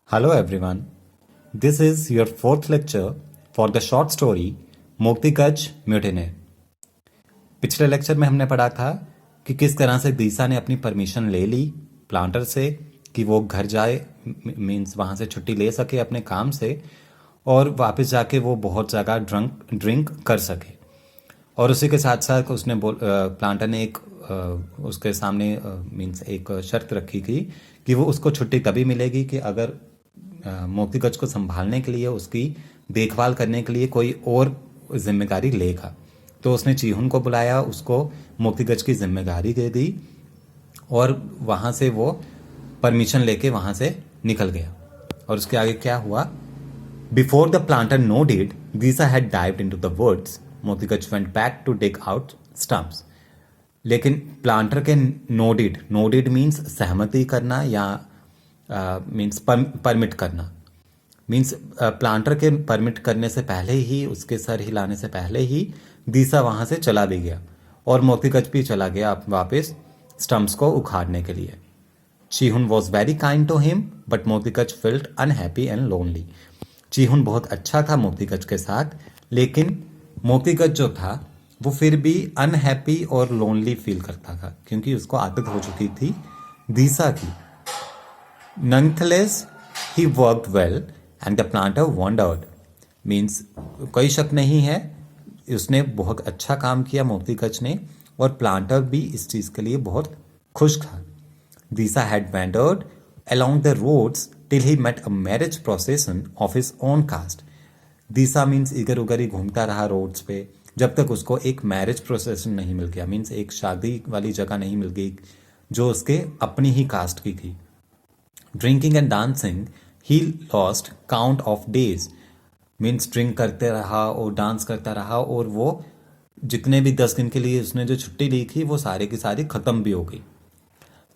Hello everyone. This is your fourth lecture for the short story Motiguj mutiny. पिछले lecture में हमने पढ़ा था कि किस तरह से दीसा ने अपनी परमिशन ले ली प्लांटर से कि वो घर जाए, मीन्स वहाँ से छुट्टी ले सके अपने काम से और वापस जाके वो बहुत ज़्यादा ड्रिंक कर सके। और उसी के साथ साथ उसने प्लांटर ने एक उसके सामने मीन्स एक शर्त रखी थी कि वो उसको छुट्टी तभी मिलेगी कि अगर मोक्तिकच को संभालने के लिए, उसकी देखभाल करने के लिए कोई और जिम्मेदारी लेगा। तो उसने चीहुन को बुलाया, उसको मोक्तिकच की जिम्मेदारी दे दी और वहाँ से वो परमिशन लेके वहाँ से निकल गया। और उसके आगे क्या हुआ? Before the planter nodded, Deesa had dived into the woods. Motiguj went back to dig out stumps. लेकिन प्लांटर के नोडेड मीन्स सहमति करना या मीन्स परमिट करना, मीन्स प्लांटर के परमिट करने से पहले ही, उसके सर हिलाने से पहले ही दीसा वहाँ से चला भी गया और मोक्तिकच भी चला गया वापस स्टम्प्स को उखाड़ने के लिए। Chihun was very kind to him but Motiguj felt unhappy and lonely. Chihun बहुत अच्छा था मोक्तिकच के साथ, लेकिन मोक्तिकच जो था वो फिर भी अनहैप्पी और लोनली फील करता था क्योंकि उसको आदत हो चुकी थी दीसा की। Nonetheless, he worked well and the planter wondered. Means कोई शक नहीं है, उसने बहुत अच्छा काम किया मोक्तिकच ने और प्लांटर भी इस चीज़ के लिए बहुत खुश था। दीसा had wandered along the roads till he met a marriage procession of his own caste. Deesa means इधर उधर ही घूमता रहा रोड्स पे जब तक उसको एक मैरिज प्रोसेशन नहीं मिल गया, मीन्स एक शादी वाली जगह नहीं मिल गई जो उसके अपनी ही कास्ट की थी। Drinking and dancing he lost count of days. Means drink करते रहा और डांस करता रहा और वो जितने भी 10 दिन के लिए उसने जो छुट्टी ली थी वो सारी की सारी ख़त्म भी हो गई।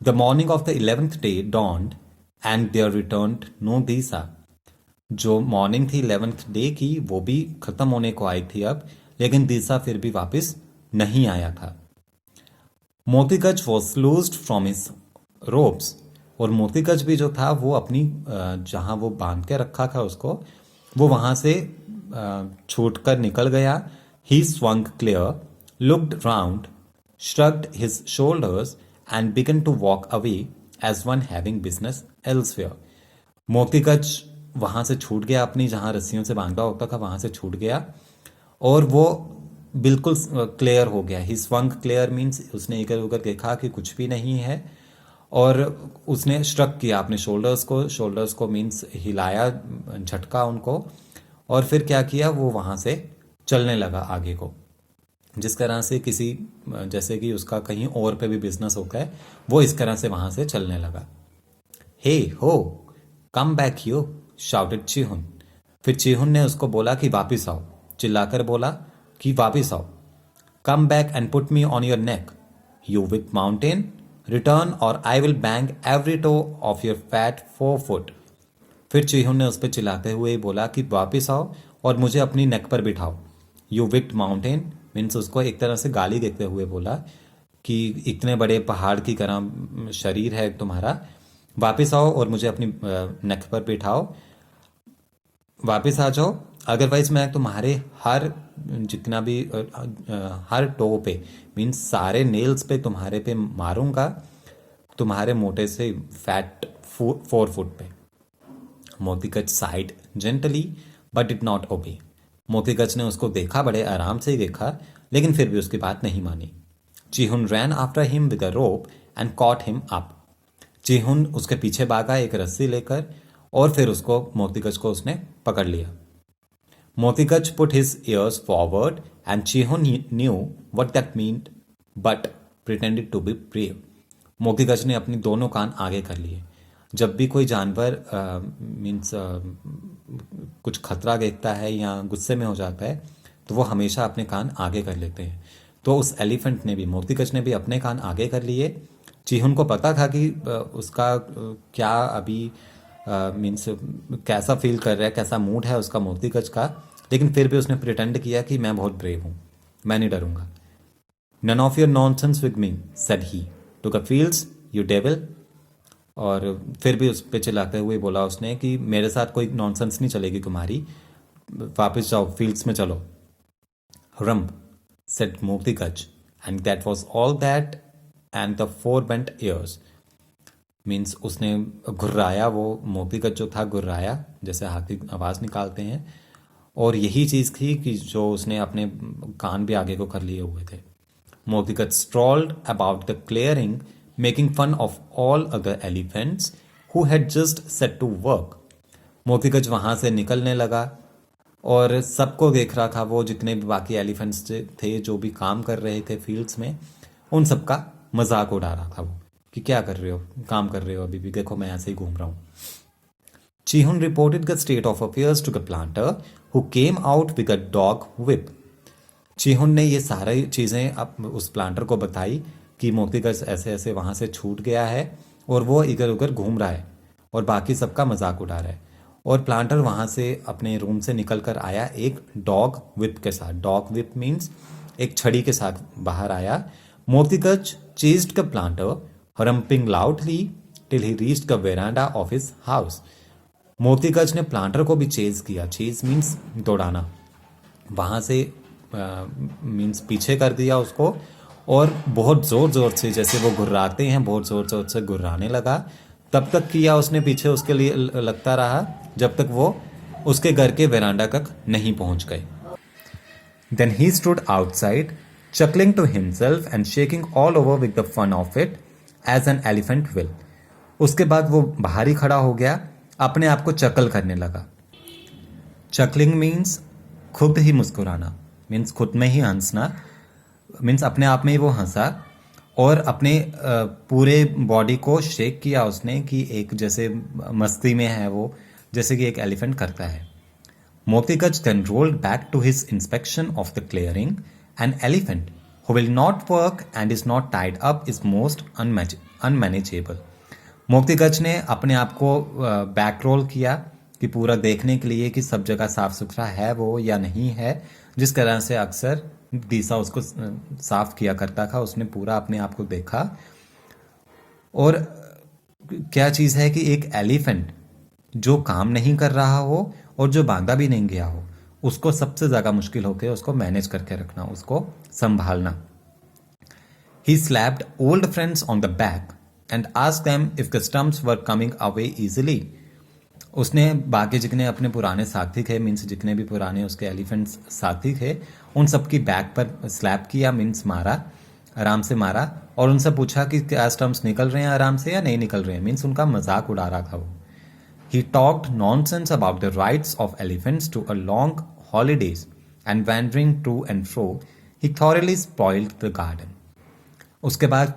The morning of the 11th day dawned and there returned no Deesa. जो मॉर्निंग थी 11th डे की वो भी ख़त्म होने को आई थी अब, लेकिन दीसा फिर भी वापस नहीं आया था। Motiguj was loosed from his ropes. और मोक्तिकच भी जो था वो अपनी जहाँ वो बांध के रखा था उसको, वो वहाँ से छूट कर निकल गया। ही swung clear, looked round, shrugged his shoulders and began to walk away as one having business elsewhere. मोक्तिकच वहाँ से छूट गया, अपनी जहाँ रस्सियों से बांधा होता था वहाँ से छूट गया और वो बिल्कुल क्लियर हो गया। ही swung clear मीन्स उसने इधर उधर देखा कि कुछ भी नहीं है और उसने श्रक किया अपने शोल्डर्स को मीन्स हिलाया, झटका उनको और फिर क्या किया, वो वहाँ से चलने लगा आगे को। जिस तरह से किसी, जैसे कि उसका कहीं और पे भी बिजनेस होता है, वो इस तरह से वहाँ से चलने लगा। हे हो कम बैक हियर, शाउटेड चीहुन। फिर चीहुन ने उसको बोला कि वापिस आओ, चिल्लाकर बोला कि वापिस आओ। Come back and put me on your neck, you with mountain, return or I will bang every toe of your fat 4 foot. फिर चीहुन ने उस पर चिल्लाते हुए बोला कि वापिस आओ और मुझे अपनी नेक पर बिठाओ। यू विक्ड माउंटेन मीन्स उसको एक तरह से गाली देते हुए बोला कि इतने बड़े पहाड़ की तरह शरीर है तुम्हारा, वापिस आओ और मुझे अपनी नेक पर बिठाओ, वापिस आ जाओ, अदरवाइज मैं तुम्हारे हर जितना भी हर टो पे मीन्स सारे नेल्स पे तुम्हारे पे मारूंगा, तुम्हारे मोटे से फैट 4 फुट पे। Motiguj sighed gently but did not obey. Motiguj ने उसको देखा, बड़े आराम से ही देखा, लेकिन फिर भी उसकी बात नहीं मानी। Chihun ran after him with a rope and caught him up. Chihun उसके पीछे भागा एक रस्सी लेकर और फिर उसको मोक्तिकच को उसने पकड़ लिया। Motiguj put his ears forward and Chihun knew what that meant but pretended to be brave. मोक्तिकच ने अपनी दोनों कान आगे कर लिए। जब भी कोई जानवर मीन्स कुछ खतरा देखता है या गुस्से में हो जाता है तो वो हमेशा अपने कान आगे कर लेते हैं। तो उस एलिफेंट ने भी, मोक्तिकच ने भी अपने कान आगे कर लिए। चीहुन को पता था कि उसका क्या अभी मीन्स कैसा फील कर रहा है, कैसा मूड है उसका मोक्तिकच का, लेकिन फिर भी उसने प्रिटेंड किया कि मैं बहुत ब्रेव हूँ, मैं नहीं डरूंगा। None of your nonsense with me said he, to the fields you devil. और फिर भी उस पे चिल्लाते हुए बोला उसने कि मेरे साथ कोई नॉनसेंस नहीं चलेगी तुम्हारी, वापस जाओ, फील्ड्स में चलो। Rump, said Murtikach, and that was all that, and the four bent ears. Means उसने घुर्राया, वो मोतीगज जो था घुर्राया जैसे हाथी आवाज़ निकालते हैं, और यही चीज़ थी कि जो उसने अपने कान भी आगे को कर लिए हुए थे। Motiguj strolled about the clearing, making fun of all other elephants who had just set to work. Motiguj वहाँ से निकलने लगा और सबको देख रहा था, वो जितने भी बाकी एलिफेंट्स थे जो भी काम कर रहे थे फील्ड्स में, उन सबका मजाक उड़ा रहा था वो कि क्या कर रहे हो, काम कर रहे हो अभी भी, देखो मैं ऐसे ही घूम रहा हूँ। चीहुन reported the state of affairs to the planter who came out with a dog whip. चीहुन ने ये सारी चीज़ें अब उस प्लांटर को बताई कि मोतीगज ऐसे ऐसे वहाँ से छूट गया है और वो इधर उधर घूम रहा है और बाकी सबका मजाक उड़ा रहा है। और प्लांटर वहाँ से अपने रूम से निकल कर आया एक डॉग विप के साथ। डॉग विप मीन्स एक छड़ी के साथ बाहर आया। Motigaj chased the planter, harrumphing loudly till he reached the veranda of his house. Motigaj ने प्लांटर को भी चेज किया। चेज मीन्स दौड़ाना, वहाँ से मीन्स पीछे कर दिया उसको, और बहुत ज़ोर ज़ोर से, जैसे वो गुर्राते हैं, बहुत ज़ोर ज़ोर से गुर्राने लगा। तब तक किया उसने, पीछे उसके लिए लगता रहा जब तक वो उसके घर के वेरांडा तक नहीं पहुंच गए। Then he stood outside chuckling to himself and shaking all over with the fun of it as an elephant will. उसके बाद वो बाहर ही खड़ा हो गया, अपने आप को चकल करने लगा। चकलिंग मीन्स खुद ही मुस्कुराना, मीन्स खुद में ही हंसना, मीन्स अपने आप में ही वो हंसा और अपने पूरे बॉडी को शेक किया उसने कि एक जैसे मस्ती में है वो, जैसे कि एक एलिफेंट करता है। मोतीगज then rolled back to his inspection of the clearing. An elephant who will not work and is not tied up is most unmanageable. मोतीगज ने अपने आप को बैक रोल किया कि पूरा देखने के लिए कि सब जगह साफ सुथरा है वो या नहीं है, जिस तरह से अक्सर दीसा उसको साफ किया करता था। उसने पूरा अपने आप को देखा। और क्या चीज़ है कि एक एलिफेंट जो काम नहीं कर रहा हो और जो बांधा भी नहीं गया हो, उसको सबसे ज़्यादा मुश्किल होती है उसको मैनेज करके रखना, उसको संभालना। He slapped old friends on the back and asked them if the stumps were coming away easily. उसने बाकी जितने अपने पुराने साथी थे, मीन्स जितने भी पुराने उसके एलिफेंट्स साथी थे, उन सबकी बैक पर स्लैप किया, मीन्स मारा, आराम से मारा, और उनसे पूछा कि क्या स्टम्प्स निकल रहे हैं आराम से या नहीं निकल रहे हैं, मीन्स उनका मजाक उड़ा रहा था वो। He talked nonsense about the rights of elephants to a long holidays and wandering to and fro. He thoroughly spoiled the garden. उसके बाद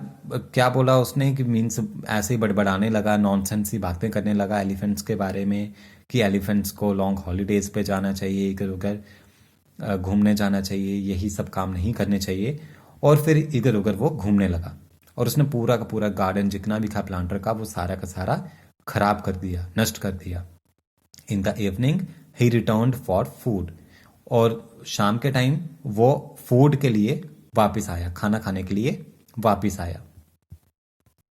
क्या बोला उसने कि मीन्स ऐसे ही बड़बड़ाने लगा, नॉनसेंस ही बातें करने लगा एलिफेंट्स के बारे में कि एलिफेंट्स को लॉन्ग हॉलीडेज पे जाना चाहिए, इधर उधर घूमने जाना चाहिए, यही सब काम नहीं करने चाहिए। और फिर इधर उधर वो घूमने लगा और उसने पूरा का पूरा गार्डन जितना भी था प्लांटर का, वो सारा का सारा खराब कर दिया, नष्ट कर दिया। In the evening he returned for food. और शाम के टाइम वो फूड के लिए वापस आया, खाना खाने के लिए वापस आया।